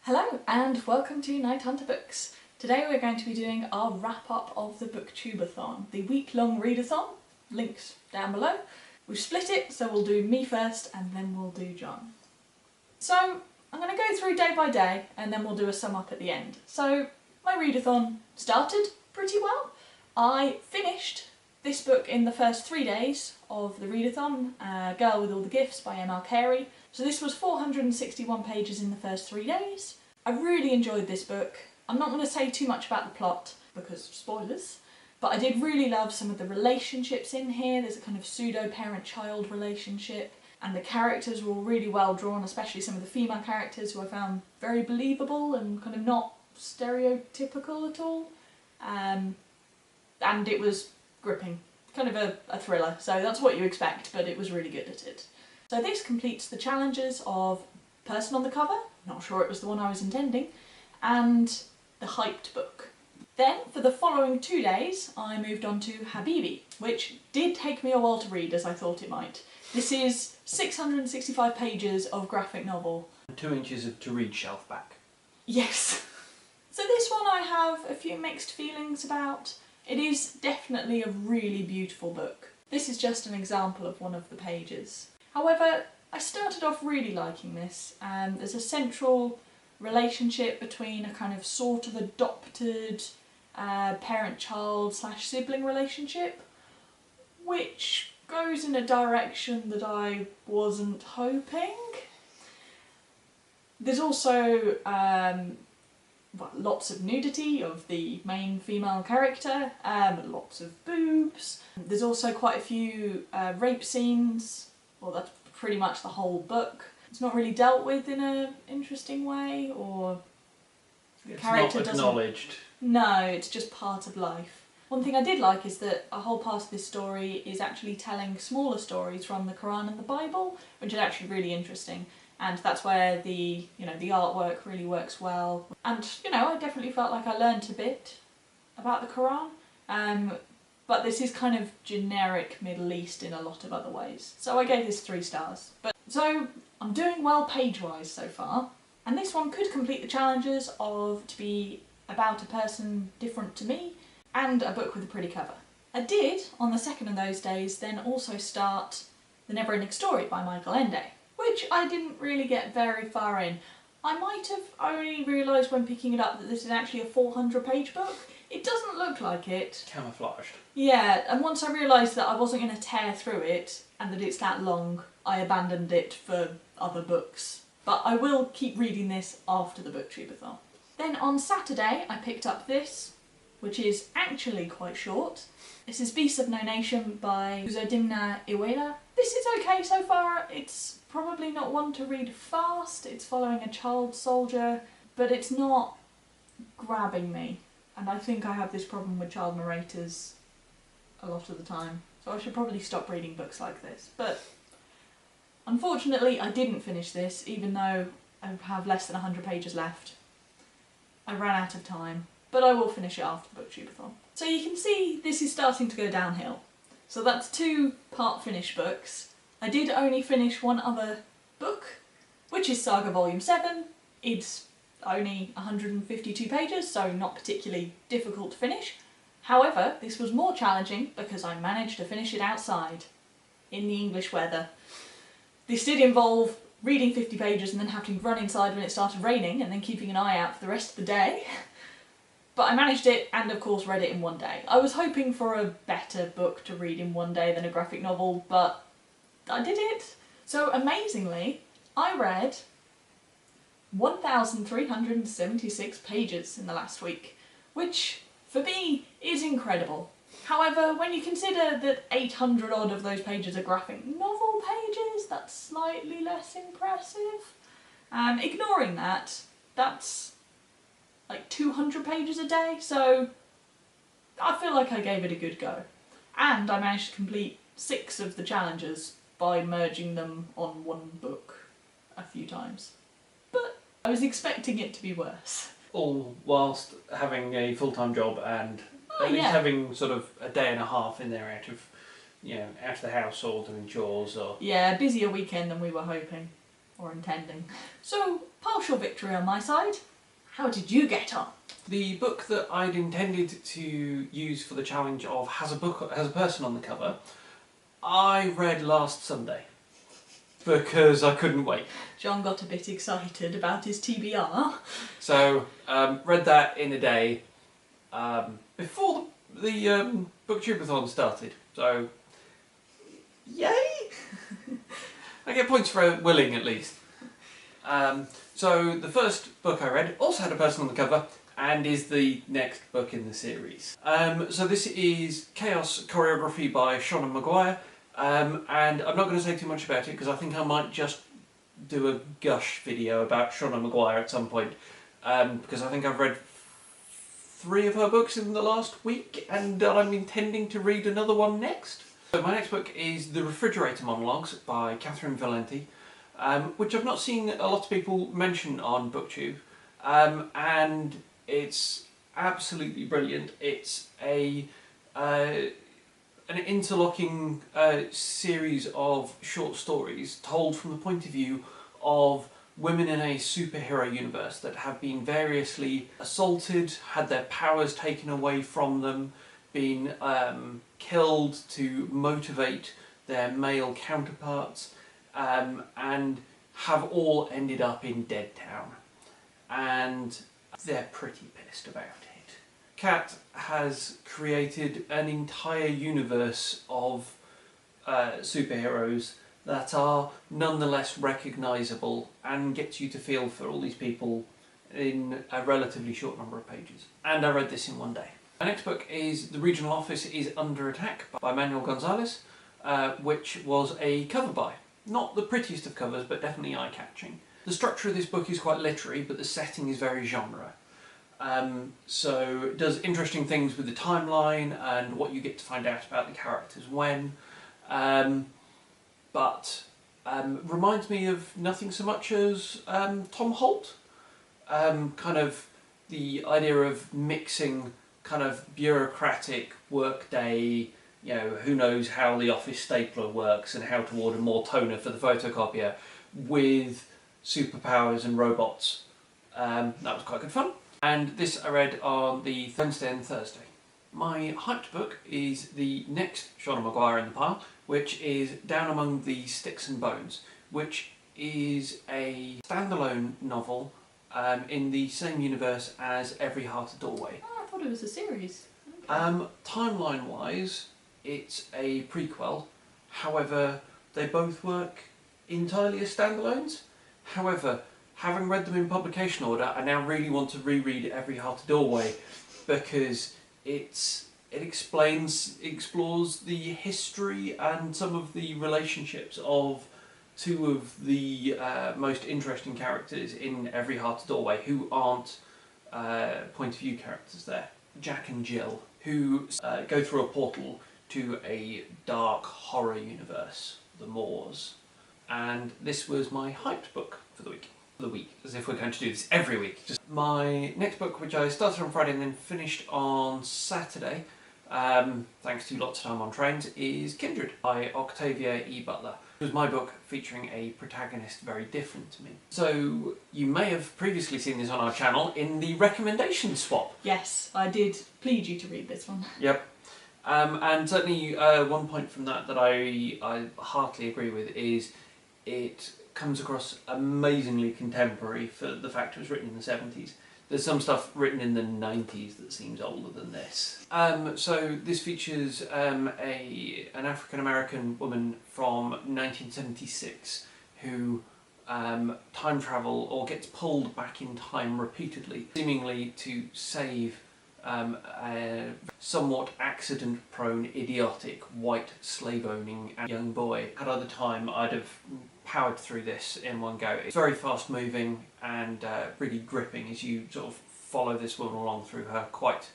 Hello and welcome to KnightHunter Books. Today we're going to be doing our wrap-up of the BookTubeAthon, the week-long readathon. Links down below. We've split it, so we'll do me first and then we'll do John. So I'm going to go through day by day and then we'll do a sum up at the end. So my readathon started pretty well. I finished this book in the first 3 days of the readathon, Girl with All the Gifts by M R Carey. So this was 461 pages in the first 3 days. I really enjoyed this book. I'm not going to say too much about the plot because spoilers, but I did really love some of the relationships in here. There's a kind of pseudo-parent-child relationship and the characters were all really well drawn, especially some of the female characters who I found very believable and kind of not stereotypical at all. And it was gripping, kind of a thriller, so that's what you expect, but it was really good at it. So this completes the challenges of Person on the Cover, not sure it was the one I was intending, and the Hyped Book. Then, for the following 2 days, I moved on to Habibi, which did take me a while to read as I thought it might. This is 665 pages of graphic novel. 2 inches of to read shelf back. Yes. So this one I have a few mixed feelings about. It is definitely a really beautiful book. This is just an example of one of the pages. However, I started off really liking this. There's a central relationship between a kind of sort of adopted parent-child / sibling relationship, which goes in a direction that I wasn't hoping. There's also lots of nudity of the main female character, lots of boobs. There's also quite a few rape scenes, well that's pretty much the whole book. It's not really dealt with in an interesting way, or the character not acknowledged. No, it's just part of life. One thing I did like is that a whole part of this story is actually telling smaller stories from the Quran and the Bible, which is actually really interesting. And that's where the artwork really works well. And, I definitely felt like I learnt a bit about the Quran. But this is kind of generic Middle East in a lot of other ways. So I gave this 3 stars. So I'm doing well page-wise so far. And this one could complete the challenges of to be about a person different to me and a book with a pretty cover. I did, on the second of those days, then also start The Neverending Story by Ende, which I didn't really get very far in. I might have only realised when picking it up that this is actually a 400-page book. It doesn't look like it. Camouflaged. Yeah, and once I realised that I wasn't going to tear through it and that it's that long, I abandoned it for other books. But I will keep reading this after the BookTubeAthon. Then on Saturday I picked up this, which is actually quite short. This is Beasts of No Nation by Uzodinma Iweala. This is okay so far. It's probably not one to read fast. It's following a child soldier, but it's not grabbing me. And I think I have this problem with child narrators a lot of the time. So I should probably stop reading books like this. But unfortunately I didn't finish this, even though I have less than 100 pages left. I ran out of time, but I will finish it after the BookTubeAthon. So you can see this is starting to go downhill. So that's 2 part-finished books. I did only finish one other book, which is Saga Volume 7. It's only 152 pages, so not particularly difficult to finish. However, this was more challenging because I managed to finish it outside, in the English weather. This did involve reading 50 pages and then having to run inside when it started raining and then keeping an eye out for the rest of the day. But I managed it and of course read it in 1 day. I was hoping for a better book to read in 1 day than a graphic novel, but I did it. So amazingly, I read 1,376 pages in the last week, which for me is incredible. However, when you consider that 800 odd of those pages are graphic novel pages, that's slightly less impressive. Ignoring that, that's like 200 pages a day, so I feel like I gave it a good go. And I managed to complete 6 of the challenges by merging them on one book a few times. But I was expecting it to be worse. All whilst having a full-time job and at least having sort of a day and a half in there out of the house or doing chores or... Yeah, a busier weekend than we were hoping. or intending. So, Partial victory on my side. How did you get on? The book that I'd intended to use for the challenge of has a person on the cover, I read last Sunday because I couldn't wait. John got a bit excited about his TBR. So read that in a day before the BookTubeAthon started. So yay! I get points for willing at least. So the first book I read also had a person on the cover and is the next book in the series. So this is Chaos Choreography by Seanan Maguire, and I'm not going to say too much about it because I think I might just do a gush video about Seanan Maguire at some point, because I think I've read 3 of her books in the last week and I'm intending to read another one next. So my next book is The Refrigerator Monologues by Catheryn Valente, which I've not seen a lot of people mention on BookTube, and it's absolutely brilliant. It's an interlocking series of short stories told from the point of view of women in a superhero universe that have been variously assaulted, had their powers taken away from them, been killed to motivate their male counterparts, and have all ended up in Dead Town. And they're pretty pissed about it. Cat has created an entire universe of superheroes that are nonetheless recognisable and gets you to feel for all these people in a relatively short number of pages. And I read this in one day. My next book is The Regional Office is Under Attack by Manuel Gonzales, which was a cover by. Not the prettiest of covers, but definitely eye-catching. The structure of this book is quite literary, but the setting is very genre. So it does interesting things with the timeline and what you get to find out about the characters when, but reminds me of nothing so much as Tom Holt. Kind of the idea of mixing kind of bureaucratic workday, you know, who knows how the office stapler works and how to order more toner for the photocopier, with superpowers and robots. That was quite good fun. And this I read on the Wednesday and Thursday. My hyped book is the next Seanan Maguire in the pile, which is Down Among the Sticks and Bones, which is a standalone novel in the same universe as Every Heart a Doorway. Oh, I thought it was a series. Okay. Timeline-wise, it's a prequel. However, they both work entirely as standalones. However, having read them in publication order, I now really want to reread Every Heart a Doorway because it explores the history and some of the relationships of 2 of the most interesting characters in Every Heart a Doorway, who aren't point of view characters there. Jack and Jill, who go through a portal to a dark horror universe, the Moors. And this was my hyped book for the week. As if we're going to do this every week. My next book, which I started on Friday and then finished on Saturday, thanks to lots of time on trains, is Kindred by Octavia E. Butler. It was my book featuring a protagonist very different to me. So you may have previously seen this on our channel in the recommendation swap. Yes, I did plead you to read this one. Yep. And certainly one point from that I heartily agree with is it comes across amazingly contemporary for the fact it was written in the 70s. There's some stuff written in the 90s that seems older than this. So this features an African-American woman from 1976 who time travel or gets pulled back in time repeatedly, seemingly to save a somewhat accident-prone, idiotic, white, slave-owning young boy. At other time, I'd have powered through this in one go. It's very fast-moving and really gripping as you sort of follow this woman along through her quite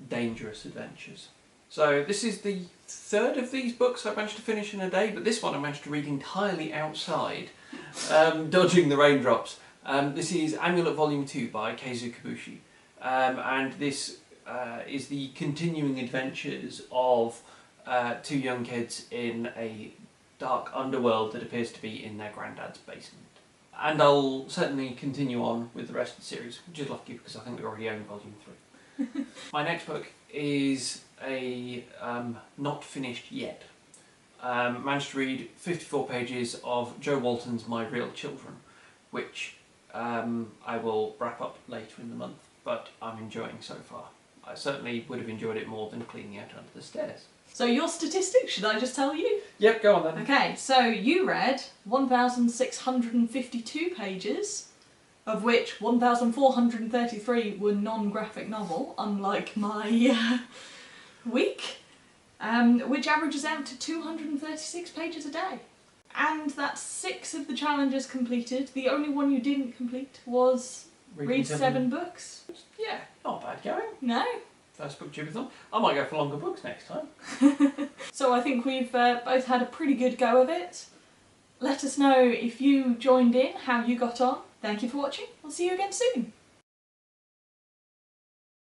dangerous adventures. So this is the 3rd of these books I managed to finish in a day, but this one I managed to read entirely outside, dodging the raindrops. This is Amulet Volume 2 by Kazu Kabushi, and this is the continuing adventures of 2 young kids in a dark underworld that appears to be in their granddad's basement. And I'll certainly continue on with the rest of the series, which is lucky because I think we already own Volume 3. My next book is a not finished yet. Managed to read 54 pages of Joe Walton's My Real Children, which I will wrap up later in the month, but I'm enjoying so far. I certainly would have enjoyed it more than cleaning out under the stairs. So your statistics, should I just tell you? Yep, go on then. Okay, so you read 1,652 pages, of which 1,433 were non-graphic novel, unlike my week, which averages out to 236 pages a day. And that's 6 of the challenges completed. The only one you didn't complete was read 7 books. Yeah, not bad going. No. First BookTubeAthon. I might go for longer books next time. So I think we've both had a pretty good go of it. Let us know if you joined in, how you got on. Thank you for watching. I'll see you again soon.